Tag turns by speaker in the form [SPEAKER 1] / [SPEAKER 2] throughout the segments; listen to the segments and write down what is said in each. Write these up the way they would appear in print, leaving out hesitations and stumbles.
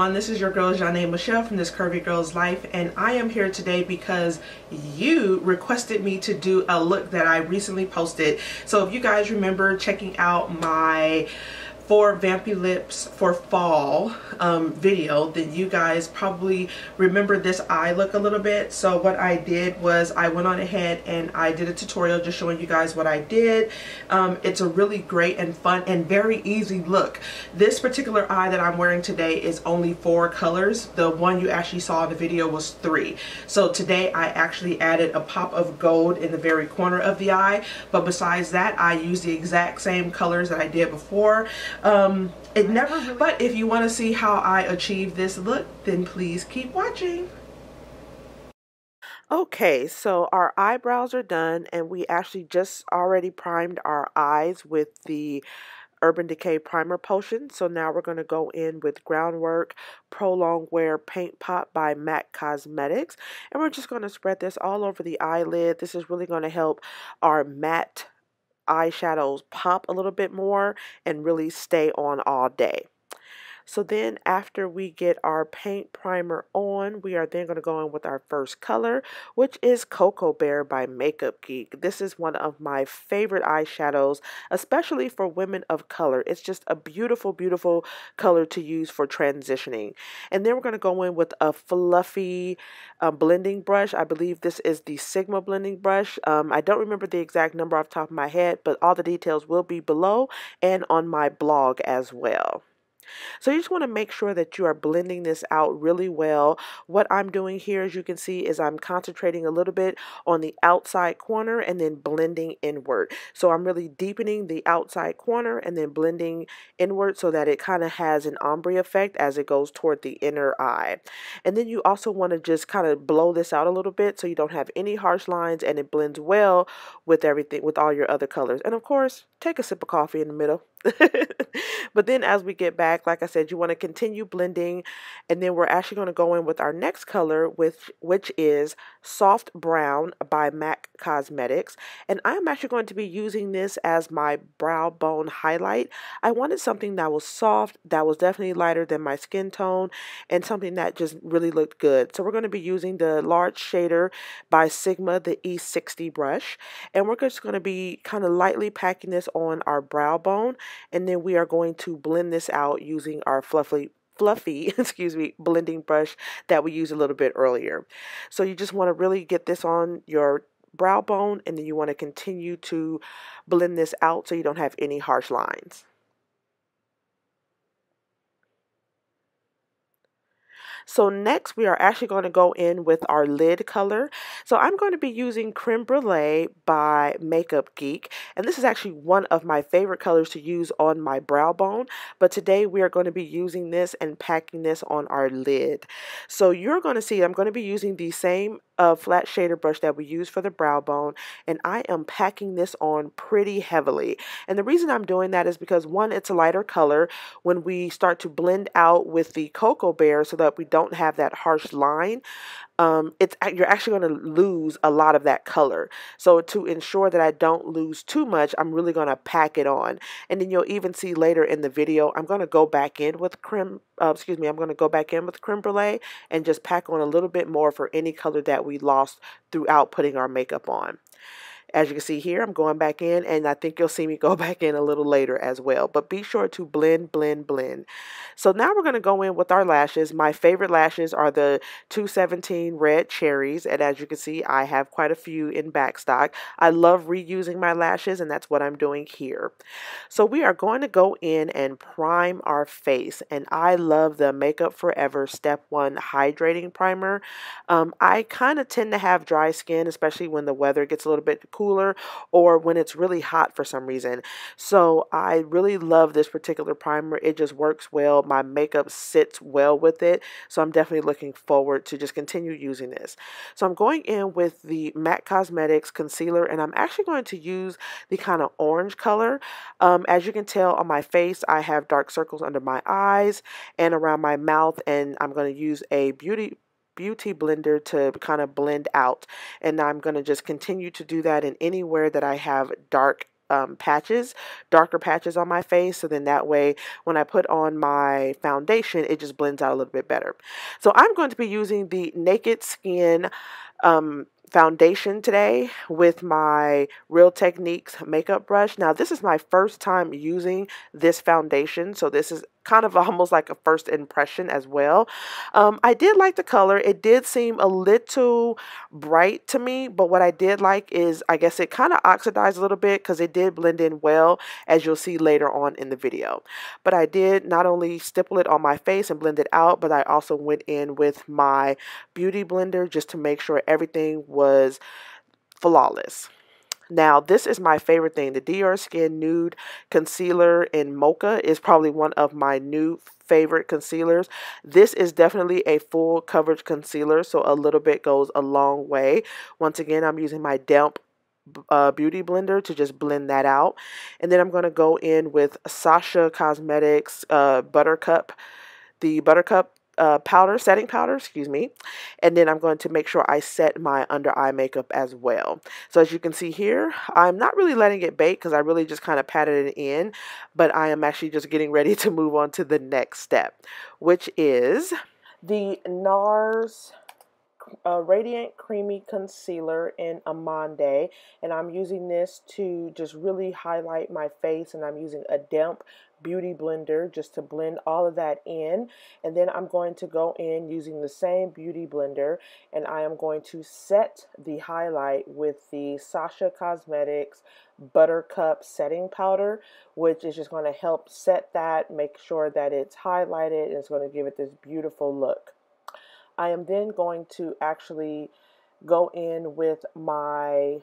[SPEAKER 1] everyone, this is your girl Janae Michelle from This Curvy Girl's Life, and I am here today because you requested me to do a look that I recently posted. So if you guys remember checking out my 4 Vampy Lips for fall video, then you guys probably remember this eye look a little bit. So what I did was I went on ahead and I did a tutorial just showing you guys what I did. It's a really great and fun and very easy look. This particular eye that I'm wearing today is only 4 colors. The one you actually saw in the video was 3. So today I actually added a pop of gold in the very corner of the eye, but besides that I used the exact same colors that I did before. It never really, but if you want to see how I achieve this look, then please keep watching. Okay, so our eyebrows are done, and we actually just already primed our eyes with the Urban Decay Primer Potion. So now we're going to go in with Groundwork Prolonged Wear Paint Pot by MAC Cosmetics, and we're just going to spread this all over the eyelid. This is really going to help our matte eyeshadows pop a little bit more and really stay on all day. So then after we get our paint primer on, we are then going to go in with our first color, which is Cocoa Bear by Makeup Geek. This is one of my favorite eyeshadows, especially for women of color. It's just a beautiful, beautiful color to use for transitioning. And then we're going to go in with a fluffy blending brush. I believe this is the Sigma blending brush. I don't remember the exact number off the top of my head, but all the details will be below and on my blog as well. So you just want to make sure that you are blending this out really well. What I'm doing here, as you can see, is I'm concentrating a little bit on the outside corner and then blending inward. So I'm really deepening the outside corner and then blending inward so that it kind of has an ombre effect as it goes toward the inner eye. And then you also want to just kind of blow this out a little bit so you don't have any harsh lines and it blends well with everything, with all your other colors. And of course, take a sip of coffee in the middle. But then as we get back, like I said, you want to continue blending, and then we're actually going to go in with our next color, which is Soft Brown by MAC Cosmetics. And I'm actually going to be using this as my brow bone highlight. I wanted something that was soft, that was definitely lighter than my skin tone, and something that just really looked good. So we're going to be using the large shader by Sigma, the E60 brush, and we're just going to be kind of lightly packing this on our brow bone, and then we are going to blend this out using our fluffy excuse me, blending brush that we used a little bit earlier. So you just want to really get this on your brow bone, and then you want to continue to blend this out so you don't have any harsh lines. So next we are actually going to go in with our lid color. So I'm going to be using Creme Brulee by Makeup Geek, and this is actually one of my favorite colors to use on my brow bone, but today we are going to be using this and packing this on our lid. So you're going to see I'm going to be using the same flat shader brush that we use for the brow bone, and I am packing this on pretty heavily. And the reason I'm doing that is because, one, it's a lighter color when we start to blend out with the Cocoa Bear so that we don't have that harsh line. You're actually going to lose a lot of that color. So to ensure that I don't lose too much, I'm really going to pack it on. And then you'll even see later in the video, I'm going to go back in with creme brulee and just pack on a little bit more for any color that we lost throughout putting our makeup on. As you can see here, I'm going back in, and I think you'll see me go back in a little later as well. But be sure to blend, blend, blend. So now we're going to go in with our lashes. My favorite lashes are the 217 Red Cherries, and as you can see, I have quite a few in backstock. I love reusing my lashes, and that's what I'm doing here. So we are going to go in and prime our face, and I love the Makeup Forever Step 1 Hydrating Primer. I kind of tend to have dry skin, especially when the weather gets a little bit cooler or when it's really hot for some reason. So I really love this particular primer. It just works well. My makeup sits well with it. So I'm definitely looking forward to just continue using this. So I'm going in with the MAC Cosmetics concealer, and I'm actually going to use the kind of orange color. As you can tell on my face, I have dark circles under my eyes and around my mouth, and I'm going to use a beauty blender to kind of blend out, and I'm going to just continue to do that in anywhere that I have dark patches, darker patches on my face. So then that way, when I put on my foundation, it just blends out a little bit better. So I'm going to be using the Naked Skin foundation today with my Real Techniques makeup brush. Now, this is my first time using this foundation, so this is kind of almost like a first impression as well. I did like the color. It did seem a little bright to me, but what I did like is I guess it kind of oxidized a little bit because it did blend in well, as you'll see later on in the video. But I did not only stipple it on my face and blend it out, but I also went in with my beauty blender just to make sure everything was flawless. Now, this is my favorite thing. The Dior Skin Nude Concealer in Mocha is probably one of my new favorite concealers. This is definitely a full coverage concealer, so a little bit goes a long way. Once again, I'm using my damp beauty blender to just blend that out. And then I'm going to go in with Sasha Cosmetics Buttercup, the Buttercup powder, setting powder, excuse me. And then I'm going to make sure I set my under eye makeup as well. So as you can see here, I'm not really letting it bake because I really just kind of patted it in, but I am actually just getting ready to move on to the next step, which is the NARS Radiant Creamy Concealer in Amande, and I'm using this to just really highlight my face, and I'm using a damp beauty blender just to blend all of that in. And then I'm going to go in using the same beauty blender, and I am going to set the highlight with the Sasha Cosmetics Buttercup setting powder, which is just going to help set that, make sure that it's highlighted, and it's going to give it this beautiful look. I am then going to actually go in with my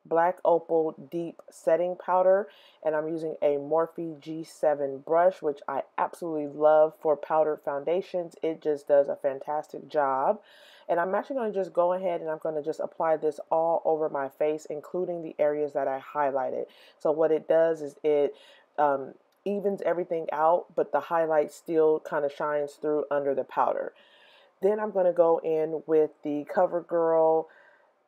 [SPEAKER 1] Black Opal Deep Setting Powder, and I'm using a Morphe G7 brush, which I absolutely love for powdered foundations. It just does a fantastic job. And I'm actually going to just go ahead and I'm going to just apply this all over my face, including the areas that I highlighted. So what it does is it evens everything out, but the highlight still kind of shines through under the powder. Then I'm going to go in with the CoverGirl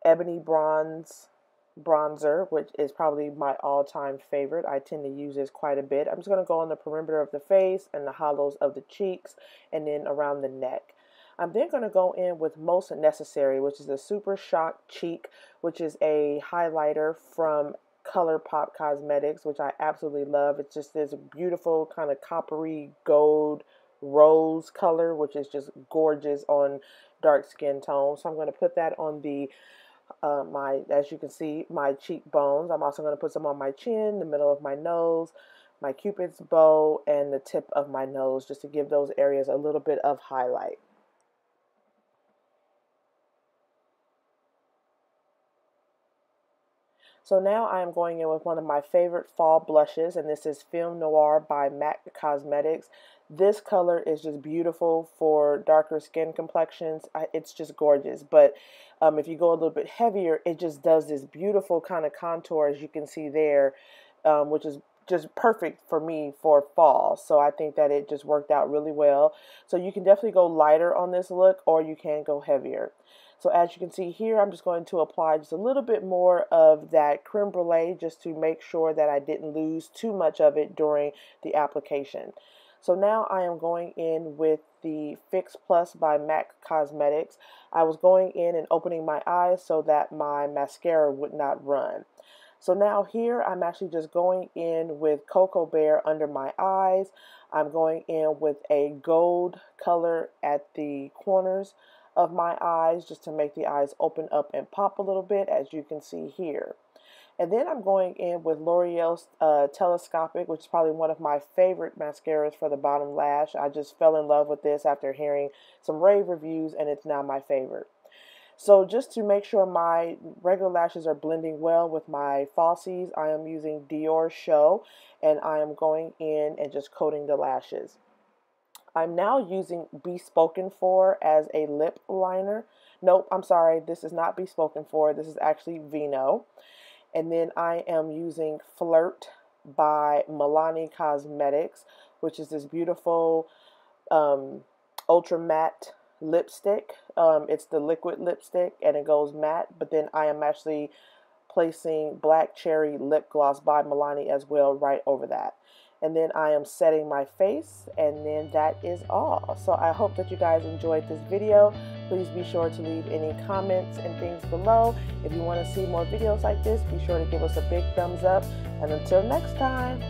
[SPEAKER 1] Ebony Bronzer, which is probably my all-time favorite. I tend to use this quite a bit. I'm just going to go on the perimeter of the face and the hollows of the cheeks and then around the neck. I'm then going to go in with Most Necessary, which is a Super Shock Cheek, which is a highlighter from ColourPop Cosmetics, which I absolutely love. It's just this beautiful kind of coppery gold rose color, which is just gorgeous on dark skin tones. So I'm going to put that on the as you can see, my cheekbones. I'm also going to put some on my chin, the middle of my nose, my cupid's bow, and the tip of my nose, just to give those areas a little bit of highlight. So now I am going in with one of my favorite fall blushes, and this is Film Noir by MAC Cosmetics. This color is just beautiful for darker skin complexions. It's just gorgeous. But if you go a little bit heavier, it just does this beautiful kind of contour, as you can see there, which is just perfect for me for fall. So I think that it just worked out really well. So you can definitely go lighter on this look, or you can go heavier. So as you can see here, I'm just going to apply just a little bit more of that creme brulee just to make sure that I didn't lose too much of it during the application. So now I am going in with the Fix Plus by MAC Cosmetics. I was going in and opening my eyes so that my mascara would not run. So now here I'm actually just going in with Cocoa Bear under my eyes. I'm going in with a gold color at the corners of my eyes just to make the eyes open up and pop a little bit, as you can see here. And then I'm going in with L'Oreal's Telescopic, which is probably one of my favorite mascaras for the bottom lash. I just fell in love with this after hearing some rave reviews, and it's now my favorite. So just to make sure my regular lashes are blending well with my falsies, I am using Dior Show, and I am going in and just coating the lashes. I'm now using Bespoken For as a lip liner. Nope, I'm sorry, this is not Bespoken For. This is actually Vino. And then I am using Flirt by Milani Cosmetics, which is this beautiful ultra matte lipstick. It's the liquid lipstick and it goes matte, but then I am actually placing Black Cherry Lip Gloss by Milani as well right over that. And then I am setting my face, and then that is all. So I hope that you guys enjoyed this video. Please be sure to leave any comments and things below. If you want to see more videos like this, be sure to give us a big thumbs up. And until next time.